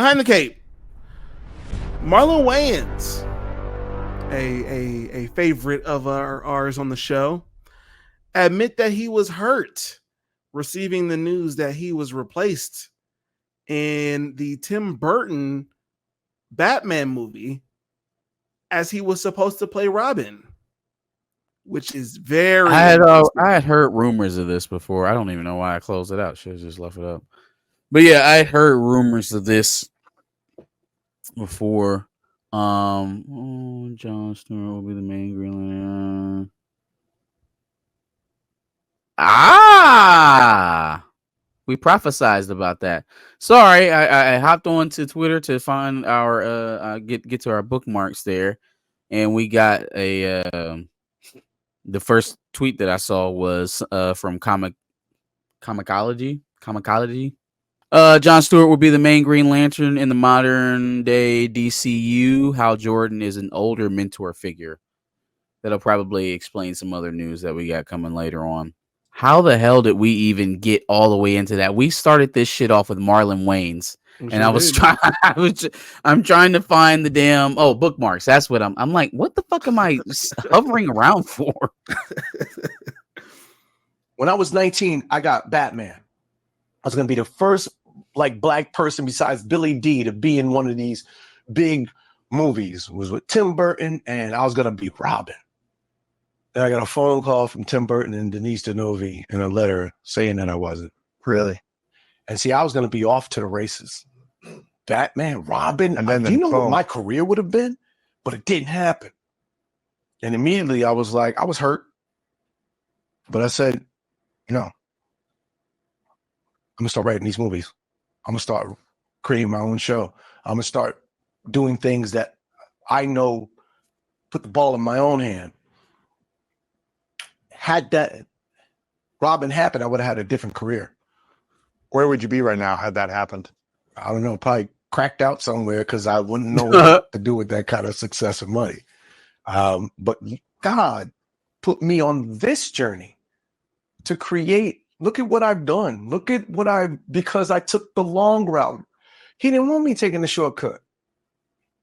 Behind the Cape, Marlon Wayans, a favorite of ours on the show, admit that he was hurt receiving the news that he was replaced in the Tim Burton Batman movie as he was supposed to play Robin, which is very I had heard rumors of this before. I don't even know why I closed it out. Should have just left it up. But yeah, I had heard rumors of this before. John Stewart will be the main Green Lantern. We prophesized about that. Sorry, I hopped on to Twitter to find our get to our bookmarks there, and we got a the first tweet that I saw was from Comicology. John Stewart will be the main Green Lantern in the modern day DCU. Hal Jordan is an older mentor figure. That'll probably explain some other news that we got coming later on. How the hell did we even get all the way into that? We started this shit off with Marlon Wayans, and I was trying. I'm trying to find the damn bookmarks. That's what I'm like. What the fuck am I hovering around for? When I was 19, I got Batman. I was gonna be the first black person besides Billy D to be in one of these big movies. It was with Tim Burton, and I was gonna be Robin. And I got a phone call from Tim Burton and Denise Denovi in a letter saying that I wasn't. Really? And see, I was going to be off to the races. Batman, Robin. And then do you know boom. what my career would have been? But it didn't happen. And immediately I was like, I was hurt. But I said, I'm going to start writing these movies. I'm going to start creating my own show. I'm going to start doing things that I know put the ball in my own hand. Had that Robin happened, I would have had a different career. Where would you be right now had that happened? I don't know, probably cracked out somewhere because I wouldn't know what to do with that kind of success and money. But God put me on this journey to create. Look at what I've done. Look at because I took the long route. He didn't want me taking the shortcut.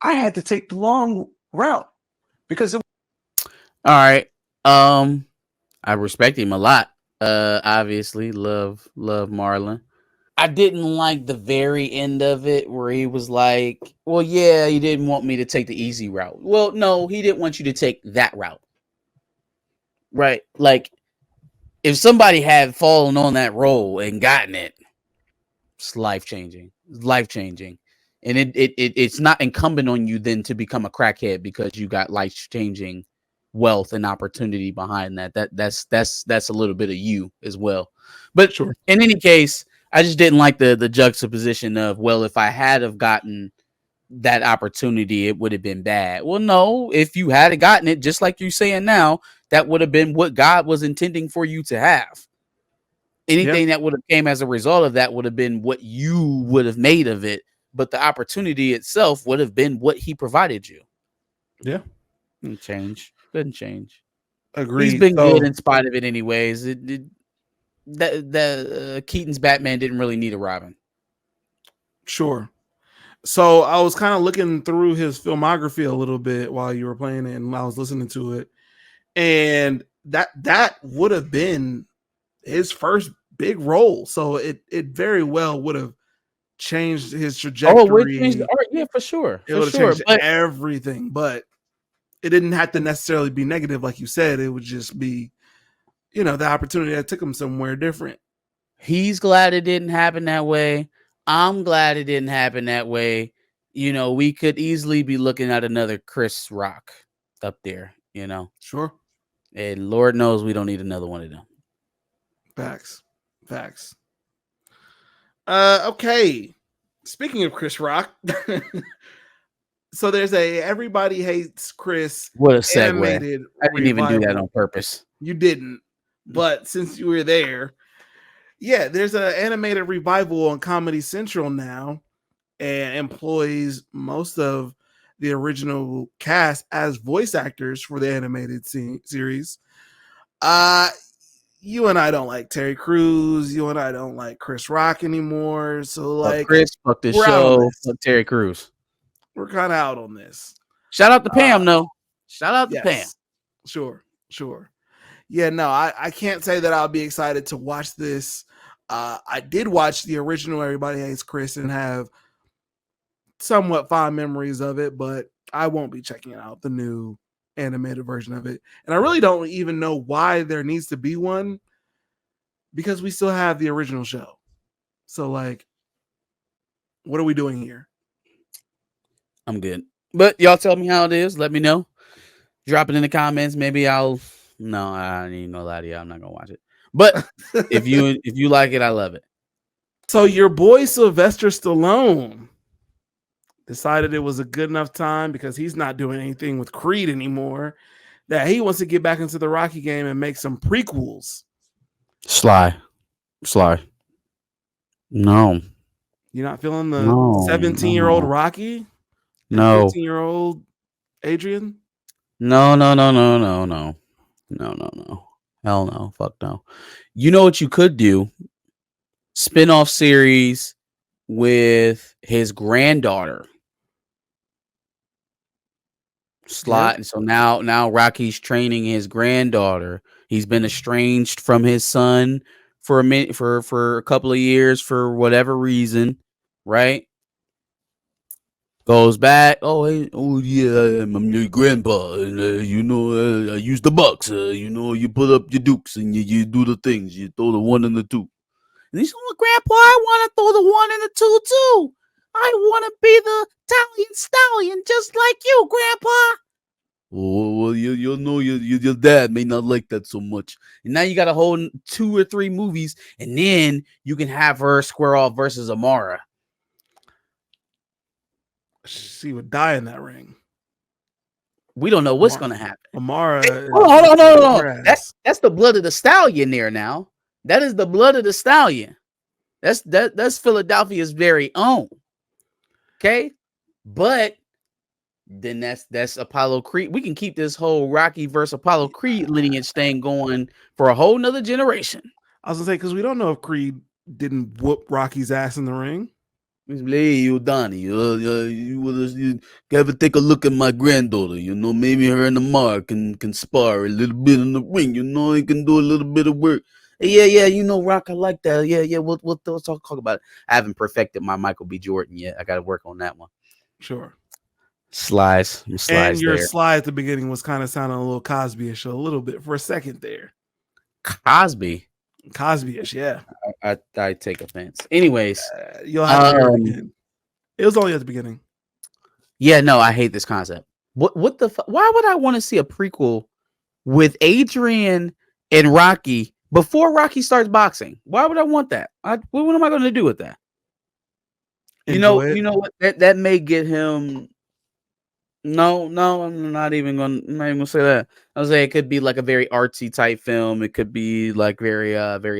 I had to take the long route because all right. I respect him a lot. Obviously, love Marlon. I didn't like the very end of it where he was like, well, yeah, he didn't want me to take the easy route. Well, no, he didn't want you to take that route. Right? Like, if somebody had fallen on that role and gotten it, it's life-changing. And it's not incumbent on you then to become a crackhead because you got life-changing wealth and opportunity behind that. That's a little bit of you as well. But sure. In any case, I just didn't like the juxtaposition of, well, if I had have gotten that opportunity, it would have been bad. Well, no, if you had gotten it, just like you're saying now, that would have been what God was intending for you to have. Anything that would have came as a result of that would have been what you would have made of it. But the opportunity itself would have been what he provided you. Yeah. Didn't change. Agreed. He's been good in spite of it anyways. Keaton's Batman didn't really need a Robin. Sure. So I was kind of looking through his filmography a little bit while you were playing it and I was listening to it. And that would have been his first big role. So it very well would have changed his trajectory. Oh, it changed the art. Yeah, for sure. It would have changed everything. But it didn't have to necessarily be negative, like you said. It would just be, the opportunity that took him somewhere different. He's glad it didn't happen that way. I'm glad it didn't happen that way. We could easily be looking at another Chris Rock up there, Sure. And Lord knows we don't need another one of them. Facts. Okay. Speaking of Chris Rock, so there's Everybody Hates Chris. What a segue. I didn't even do that on purpose. You didn't. But since you were there, there's an animated revival on Comedy Central now and employs most of the original cast as voice actors for the animated series. you and I don't like Terry Crews. You and I don't like Chris Rock anymore. So like, Chris, fuck this we're out on show. this. Fuck Terry Crews. We're kind of out on this. Shout out to Pam, though. Shout out to Pam. Yes, sure. Yeah, no, I can't say that I'll be excited to watch this. I did watch the original Everybody Hates Chris and have somewhat fond memories of it, but I won't be checking out the new animated version of it. And I really don't even know why there needs to be one, because we still have the original show. So like, what are we doing here? I'm good. But y'all tell me how it is. Let me know. Drop it in the comments. Maybe I'll. No, I ain't even gonna lie to you. I'm not gonna watch it. But if you like it, I love it. So your boy Sylvester Stallone decided it was a good enough time, because he's not doing anything with Creed anymore, that he wants to get back into the Rocky game and make some prequels. Sly. No. You're not feeling the No, 17-year-old no. Rocky? No. 15-year-old Adrian? No. Hell no. Fuck no. You know what you could do? Spin-off series with his granddaughter. Slot. And so now Rocky's training his granddaughter. He's been estranged from his son for a minute, for a couple of years, for whatever reason, right? Goes back. Oh, hey, oh yeah, I'm your grandpa, and I use the bucks. You put up your dukes and you do the things. You throw the 1 and the 2. And he's like, Grandpa, I want to throw the 1 and the 2 too. I want to be the Italian stallion, just like you, Grandpa. Oh, well, you know, your dad may not like that so much. And now you got a whole 2 or 3 movies, and then you can have her square off versus Amara. She would die in that ring. We don't know what's going to happen. Amara. Hold on. That's the blood of the stallion there now. That is the blood of the stallion. That's Philadelphia's very own. Okay? But then that's Apollo Creed. We can keep this whole Rocky versus Apollo Creed lineage thing going for a whole nother generation. I was gonna say, because we don't know if Creed didn't whoop Rocky's ass in the ring. Hey, you Donnie, you ever take a look at my granddaughter? Maybe her and Amar can spar a little bit in the ring. He can do a little bit of work. Yeah, Rock, I like that. Yeah, we'll talk about it. I haven't perfected my Michael B. Jordan yet. I got to work on that one. Sure. Slides and your there. slide at the beginning was kind of sounding a little Cosby-ish, a little bit for a second there. Cosby-ish, yeah. I take offense. Anyways, you'll have to hear it again. It was only at the beginning. Yeah, no, I hate this concept. What the why would I want to see a prequel with Adrian and Rocky before Rocky starts boxing? Why would I want that? What am I going to do with that? You know what? That may get him. No, I'm not even gonna say that. I was saying it could be like a very artsy type film. It could be like very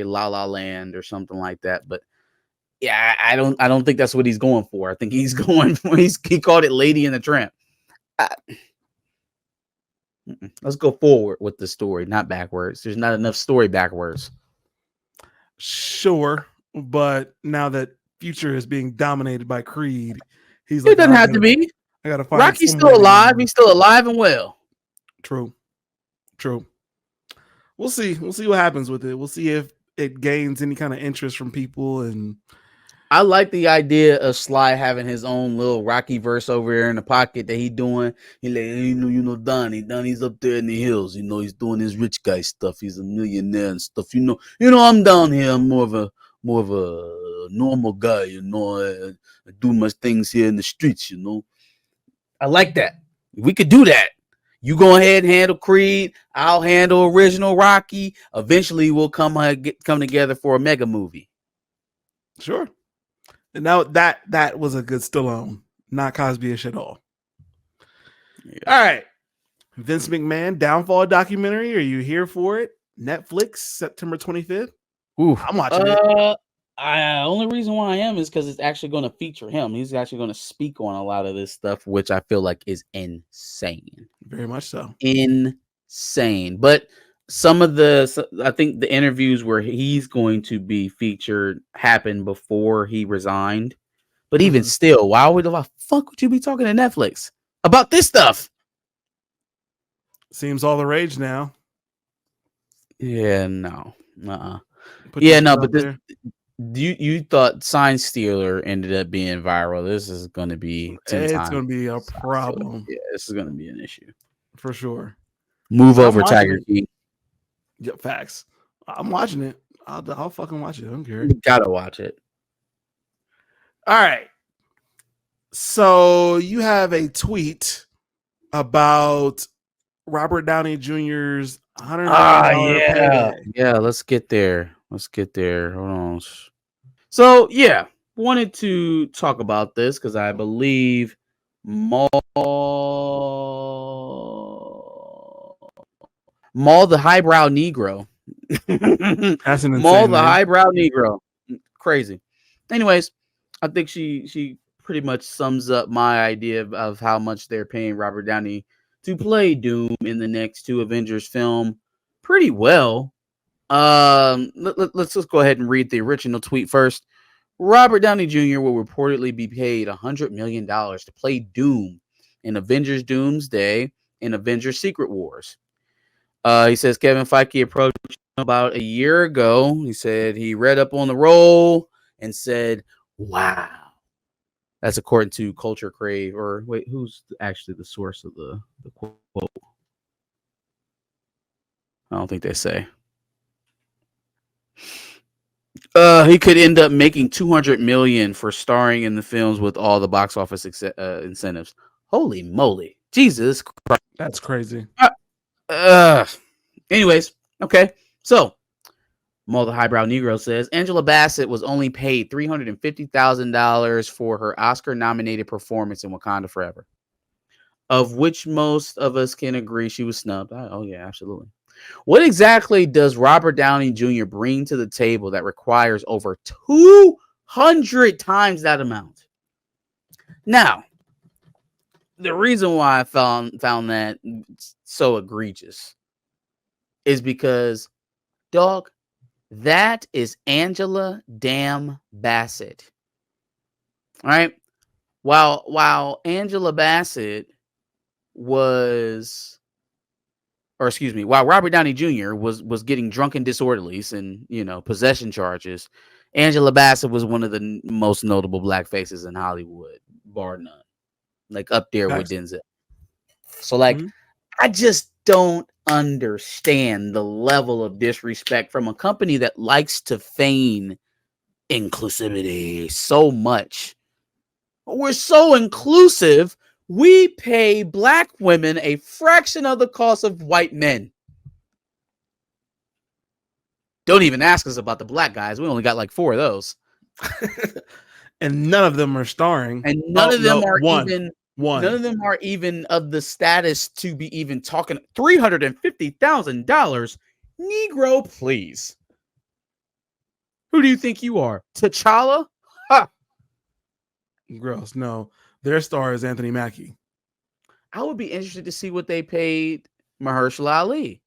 La La Land or something like that. But yeah, I don't think that's what he's going for. I think he's going for he called it Lady and the Tramp. Let's go forward with the story, not backwards. There's not enough story backwards. Sure, but now that Future is being dominated by Creed, he's like, it doesn't have to be. I gotta find Rocky's still alive. He's still alive and well. True. We'll see what happens with it. We'll see if it gains any kind of interest from people. And I like the idea of Sly having his own little Rocky verse over there in the pocket that he's doing. He like, Donnie's up there in the hills. He's doing his rich guy stuff. He's a millionaire and stuff. I'm down here. I'm more of a normal guy. I do my things here in the streets. I like that. We could do that. You go ahead and handle Creed. I'll handle original Rocky. Eventually, we'll come together for a mega movie. Sure. And now that was a good Stallone, not Cosby-ish at all. Yeah. All right. Vince McMahon downfall documentary. Are you here for it? Netflix, September 25th. Ooh, I'm watching it. Only reason why I am is because it's actually going to feature him. He's actually going to speak on a lot of this stuff, which I feel like is insane. Very much so. Insane. But I think the interviews where he's going to be featured happened before he resigned. But even still, why would the fuck would you be talking to Netflix about this stuff? Seems all the rage now. Yeah, no. Put Yeah, yourself no, out but this there. you thought Sign Stealer ended up being viral. This is gonna be 10 It's times. going to be a So, problem yeah, this is gonna be an issue. for sure. Move I'm over, watching Tiger it. King. Yeah, facts. I'm watching it. I'll fucking watch it. I don't care. You gotta watch it. All right. So you have a tweet about Robert Downey Jr.'s $100 million payday. Yeah, let's get there. Hold on. So yeah, wanted to talk about this because I believe Maul the Highbrow Negro. That's an Maul insane the name. Highbrow Negro. Crazy. Anyways, I think she pretty much sums up my idea of how much they're paying Robert Downey to play Doom in the next 2 Avengers film pretty well. Let's just go ahead and read the original tweet first. Robert Downey Jr. will reportedly be paid $100 million to play Doom in Avengers Doomsday and Avengers Secret Wars. He says Kevin Feige approached him about a year ago. He said he read up on the role and said, wow. That's according to Culture Crave. Or wait, who's actually the source of the quote? I don't think they say. He could end up making $200 million for starring in the films with all the box office incentives. Holy moly. Jesus Christ. That's crazy. Anyways, okay. So, Maul the Highbrow Negro says Angela Bassett was only paid $350,000 for her Oscar-nominated performance in Wakanda Forever, of which most of us can agree she was snubbed. Oh, yeah, absolutely. What exactly does Robert Downey Jr. bring to the table that requires over 200 times that amount? Now, the reason why I found that so egregious is because, dog, that is Angela damn Bassett. All right. While Angela Bassett was, or excuse me, while Robert Downey Jr. was getting drunk and disorderlies and, possession charges, Angela Bassett was one of the most notable black faces in Hollywood, bar none. Like up there with Denzel. So I just don't understand the level of disrespect from a company that likes to feign inclusivity so much. We're so inclusive, we pay black women a fraction of the cost of white men. Don't even ask us about the black guys. We only got like 4 of those. And none of them are starring. And none of them are even one. None of them are even of the status to be even talking. $350,000, Negro, please. Who do you think you are, T'Challa? Ha! Gross. No, their star is Anthony Mackie. I would be interested to see what they paid Mahershala Ali.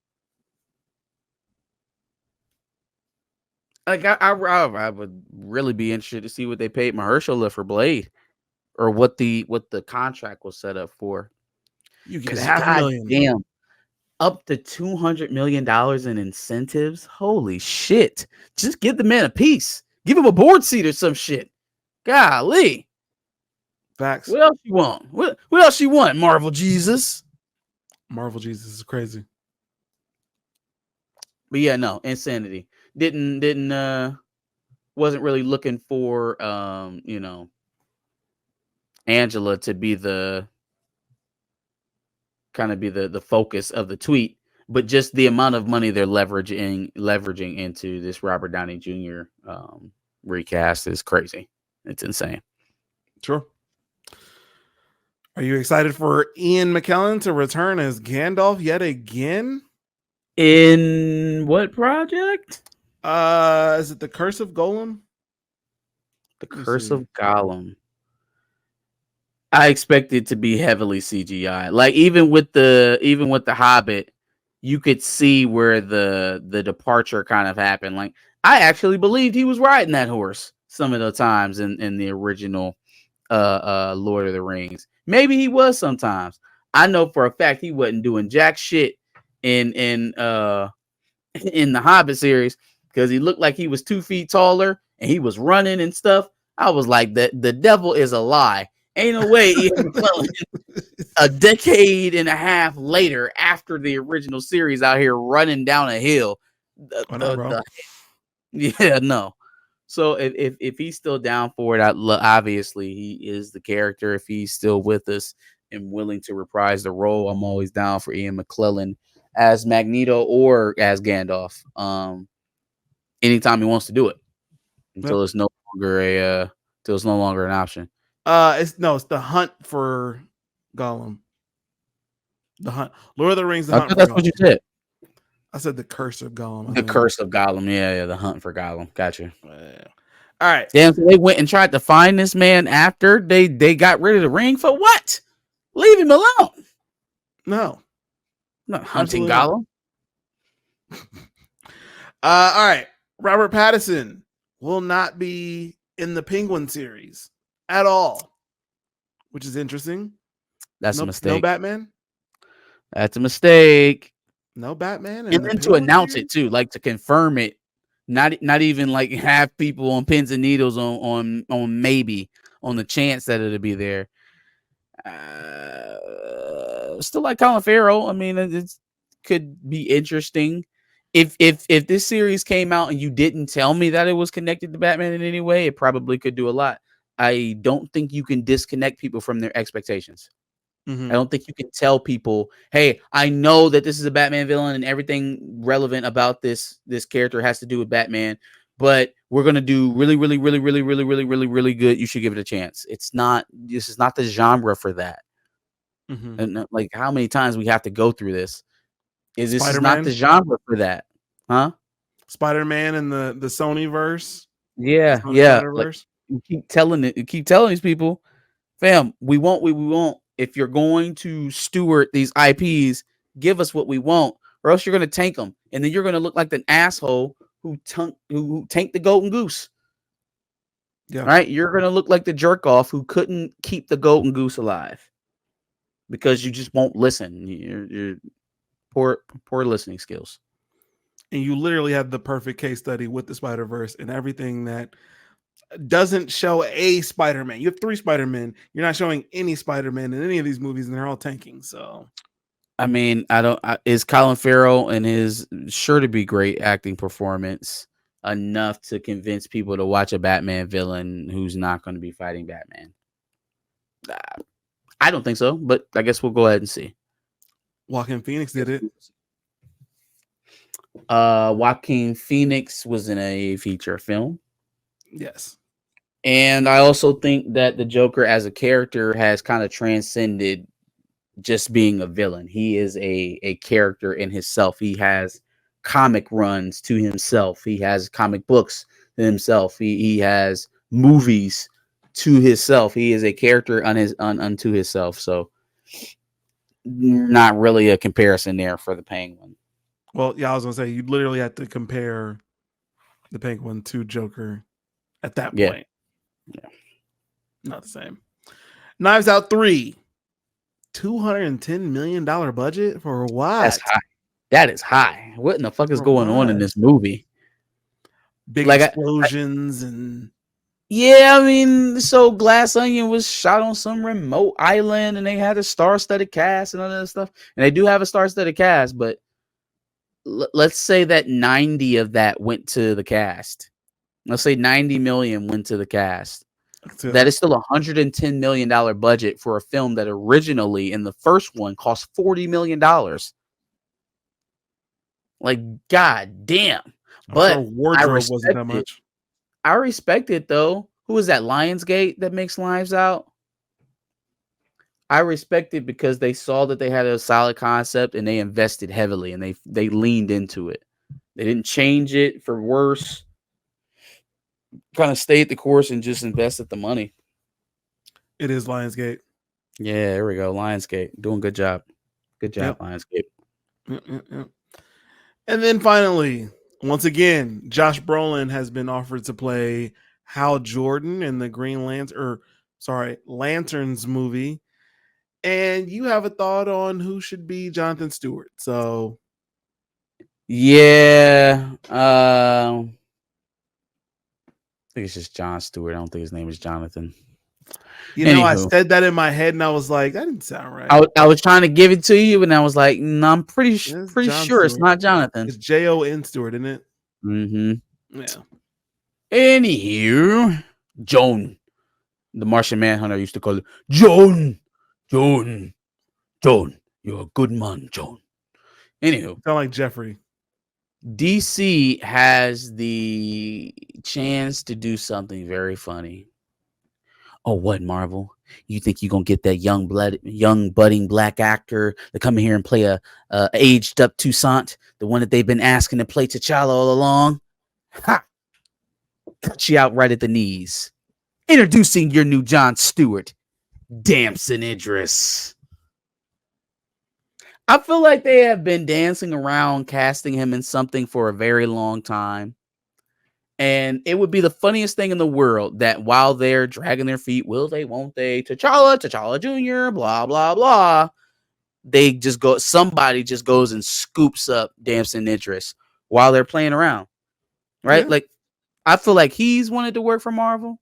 Like I would really be interested to see what they paid Mahershala for Blade, or what the contract was set up for. You get $500,000. Damn, up to $200 million in incentives. Holy shit! Just give the man a piece. Give him a board seat or some shit. Golly. Facts. What else you want? What else you want? Marvel Jesus. Marvel Jesus is crazy. But yeah, no, insanity. Wasn't really looking for Angela to be the focus of the tweet, but just the amount of money they're leveraging into this Robert Downey Jr. Recast is crazy. It's insane. Sure. Are you excited for Ian McKellen to return as Gandalf yet again? In what project? Is it The Curse of Golem? The Curse of Gollum. I expect it to be heavily CGI. Like even with the Hobbit, you could see where the departure kind of happened. Like I actually believed he was riding that horse some of the times in the original Lord of the Rings. Maybe he was sometimes. I know for a fact he wasn't doing jack shit in the Hobbit series because he looked like he was 2 feet taller and he was running and stuff. I was like, the devil is a lie. Ain't no way Ian McKellen, a decade and a half later, after the original series, out here running down a hill. Yeah, no. So if he's still down for it, obviously he is the character. If he's still with us and willing to reprise the role, I'm always down for Ian McKellen as Magneto or as Gandalf. Anytime he wants to do it, until it's no longer an option. It's the hunt for Gollum. The hunt, Lord of the Rings. The hunt for that's Gollum. What you said. I said the curse of Gollum. Curse of Gollum. Yeah, the hunt for Gollum. Gotcha. All right. Damn, so they went and tried to find this man after they got rid of the ring for what? Leave him alone. No, not hunting Gollum. All right. Robert Pattinson will not be in the Penguin series at all, which is interesting. That's a mistake. No Batman. That's a mistake. No Batman, and then to announce it too, like to confirm it, not even like have people on pins and needles on maybe on the chance that it'll be there. Still like Colin Farrell. I mean, it could be interesting. If this series came out and you didn't tell me that it was connected to Batman in any way, it probably could do a lot. I don't think you can disconnect people from their expectations. Mm-hmm. I don't think you can tell people, hey, I know that this is a Batman villain and everything relevant about this character has to do with Batman, but we're going to do really, really, really, really, really, really, really, really good. You should give it a chance. This is not the genre for that. Mm-hmm. And like how many times we have to go through this? This is not the genre for that. Huh? Spider-Man in the Sony verse. Yeah. Like, you keep telling these people, fam, we won't. If you're going to steward these IPs, give us what we want, or else you're going to tank them, and then you're going to look like an asshole who tanked the Golden Goose. Yeah, right. You're going to look like the jerk off who couldn't keep the Golden Goose alive because you just won't listen. You're poor listening skills. And you literally have the perfect case study with the Spider-Verse and everything that doesn't show a Spider-Man. You have 3 Spider-Men. You're not showing any Spider-Man in any of these movies, and they're all tanking. So, I mean, is Colin Farrell and his sure to be great acting performance enough to convince people to watch a Batman villain who's not going to be fighting Batman? I don't think so, but I guess we'll go ahead and see. Joaquin Phoenix did it. Joaquin Phoenix was in a feature film. Yes. And I also think that the Joker as a character has kind of transcended just being a villain. He is a character in himself. He has comic runs to himself. He has comic books to himself. He has movies to himself. He is a character unto himself. So not really a comparison there for the Penguin. Well, yeah, I was gonna say you literally have to compare the Penguin to Joker at that point. Yeah. Not the same. Knives Out 3. $210 million budget for what? That's high. That is high. What in the fuck is going on in this movie? Big explosions and yeah, I mean, so Glass Onion was shot on some remote island and they had a star-studded cast and all that stuff. And they do have a star-studded cast, but let's say that 90 of that went to the cast. Let's say 90 million went to the cast. That is still $110 million budget for a film that originally in the first one cost $40 million. Like, god damn. But wardrobe wasn't that much. I respect it though. Who is that? Lionsgate that makes Knives Out? I respect it because they saw that they had a solid concept and they invested heavily and they leaned into it. They didn't change it for worse. Kind of stayed the course and just invested the money. It is Lionsgate. Yeah, there we go. Lionsgate doing good job. Good job, Lionsgate. Yep, yep, yep. And then finally, once again, Josh Brolin has been offered to play Hal Jordan in the Lanterns movie. And you have a thought on who should be Jonathan Stewart. So Yeah. I think it's just John Stewart. I don't think his name is Jonathan. you know, I Anywho. said that in my head, and I was like, that didn't sound right. I was trying to give it to you, and I was like, no, I'm pretty It's Jon sure it's Stewart. not Jonathan. It's Jon Stewart, isn't it? Mm-hmm. Yeah. Anywho, Joan, the Martian Manhunter used to call it Joan. You're a good man, Joan. Anywho, Sound like Jeffrey. DC has the chance to do something very funny. Oh, what, Marvel? You think you're gonna get that young budding black actor to come in here and play a aged up Toussaint, the one that they've been asking to play T'Challa all along? Ha! Cut you out right at the knees. Introducing your new Jon Stewart, Damson Idris. I feel like they have been dancing around casting him in something for a very long time. And it would be the funniest thing in the world that while they're dragging their feet, will they, won't they, T'Challa Jr., blah, blah, blah, somebody just goes and scoops up Damson Idris while they're playing around. Right? Yeah. Like, I feel like he's wanted to work for Marvel.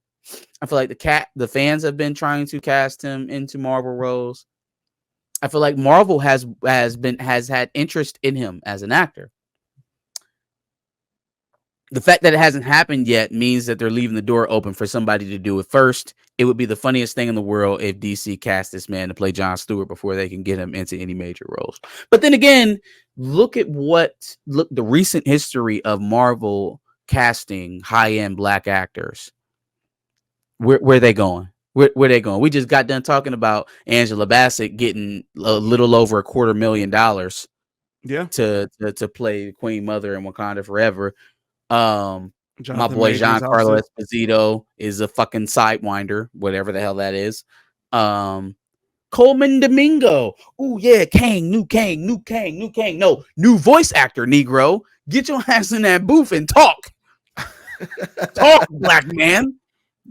I feel like the fans have been trying to cast him into Marvel roles. I feel like Marvel has had interest in him as an actor. The fact that it hasn't happened yet means that they're leaving the door open for somebody to do it first. It would be the funniest thing in the world if DC cast this man to play Jon Stewart before they can get him into any major roles. But then again, look at the recent history of Marvel casting high-end black actors. Where are they going? Where are they going? We just got done talking about Angela Bassett getting a little over $250,000 Yeah. to play Queen Mother in Wakanda Forever. My Jonathan boy Majors Giancarlo also. Esposito is a fucking sidewinder, whatever the hell that is. Coleman Domingo. Oh yeah, new Kang. No, new voice actor, Negro. Get your ass in that booth and talk. Talk, black man.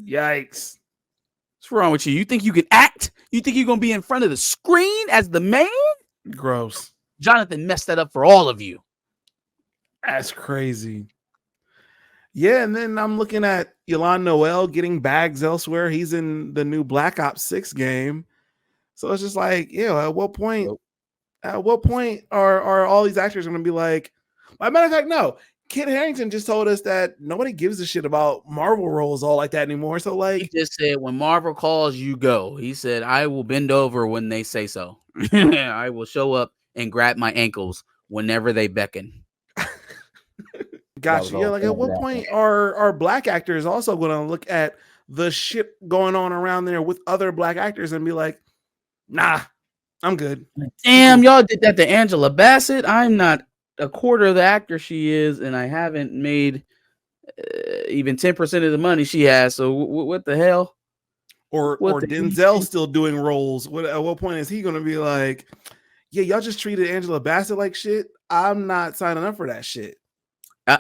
Yikes. What's wrong with you? You think you can act? You think you're gonna be in front of the screen as the man? Gross. Jonathan messed that up for all of you. That's crazy. Yeah, and then I'm looking at Ilan Noel getting bags elsewhere. He's in the new Black Ops 6 game. So it's just like, yeah, at what point are all these actors going to be like, as a matter of fact, no. Kit Harington just told us that nobody gives a shit about Marvel roles all like that anymore. So like, he just said, when Marvel calls, you go. He said, I will bend over when they say so. I will show up and grab my ankles whenever they beckon. Gotcha. Yeah, like at what point are black actors also going to look at the shit going on around there with other black actors and be like, nah, I'm good. Damn, y'all did that to Angela Bassett. I'm not a quarter of the actor she is, and I haven't made even 10% of the money she has. So what the hell? Or Denzel still doing roles. At what point is he going to be like, yeah, y'all just treated Angela Bassett like shit. I'm not signing up for that shit.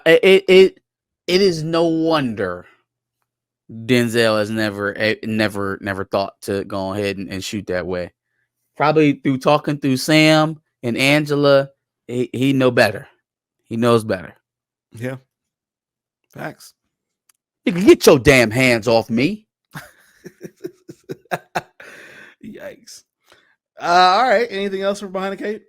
It is no wonder Denzel has never thought to go ahead and shoot that way. Probably through talking through Sam and Angela, he know better. He knows better. Yeah, facts. You can get your damn hands off me. Yikes. All right. Anything else from Behind the Cape?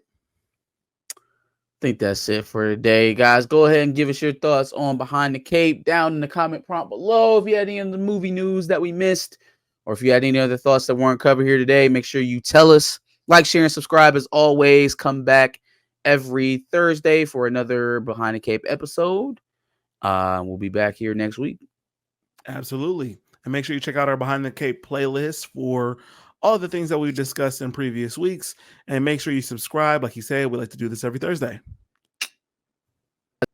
I think that's it for today, guys. Go ahead and give us your thoughts on Behind the Cape down in the comment prompt below. If you had any of the movie news that we missed, or if you had any other thoughts that weren't covered here today, make sure you tell us. Like, share, and subscribe as always. Come back every Thursday for another Behind the Cape episode. We'll be back here next week. Absolutely. And make sure you check out our Behind the Cape playlist for all the things that we discussed in previous weeks. And make sure you subscribe. Like you said, we like to do this every Thursday.